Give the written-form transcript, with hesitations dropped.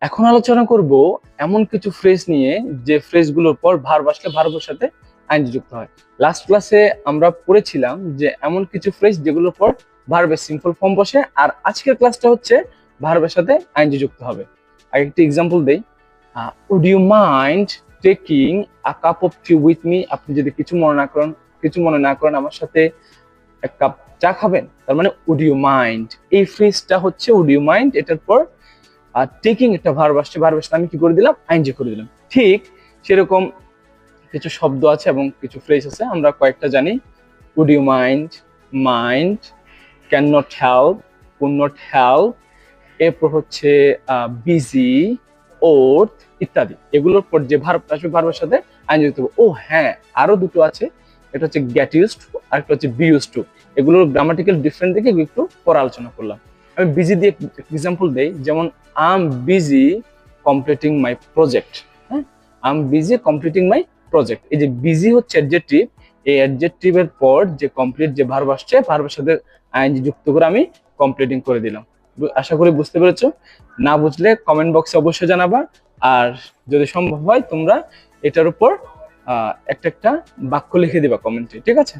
এখন আলোচনা করব এমন কিছু ফ্রেজ নিয়ে যে ফ্রেজগুলোর পর ভার্ব আসলে ভার্বের সাথে আইনজি যুক্ত হয়। লাস্ট ক্লাসে আমরা পড়েছিলাম যে এমন কিছু ফ্রেজ যেগুলোর পর ভার্বের সিম্পল ফর্ম বসে, আর আজকের ক্লাসটা হচ্ছে ভার্বের সাথে আইনজি যুক্ত হবে। আগে একটি এক্সাম্পল দেই। Would you mind taking a cup of tea with me? আপনি যদি কিছু মনে না করেন আমার সাথে এক কাপ চা খাবেন? তার মানে উড ইউ মাইন্ড, এই ফ্রেজটা হচ্ছে উড ইউ মাইন্ড, এটার পর আর টেকিং একটা ভার্ব আসছে, ভার্বের সাথে আমি কি করে দিলাম? আইনজি করে দিলাম। ঠিক সেরকম কিছু শব্দ আছে এবং কিছু ফ্রেজ আছে, আমরা কয়েকটা জানি। Would you mind, mind, can not help, could not help, এরপর হচ্ছে বিজি, ওর্থ ইত্যাদি। এগুলোর পর যে ভার্ব আসবে ভার্বের সাথে আইনজি যুক্ত হবে। ও হ্যাঁ, আরো দুটো আছে, এটা হচ্ছে গেট ইউজড টু আর একটা হচ্ছে বি ইউজড টু। এগুলোর গ্রামাটিক্যাল ডিফারেন্ট দেখে একটু পরে আলোচনা করলাম। আমি বিজি দিয়ে এক্সাম্পল দেই, যেমন I am busy completing my project. হ্যাঁ, I am busy completing my project. এই যে বিজি হচ্ছে অ্যাডজেক্টিভ, এই অ্যাডজেক্টিভের পর যে কমপ্লিট যে ভার্ব আসছে ভার্বের সাথে আইএনজি যুক্ত করে আমি কমপ্লিটিং করে দিলাম। আশা করি বুঝতে পেরেছো। না বুঝলে কমেন্ট বক্সে অবশ্যই জানাবা, আর যদি সম্ভব হয় তোমরা এটার উপর একটা একটা বাক্য লিখে দিবা কমেন্টে, ঠিক আছে?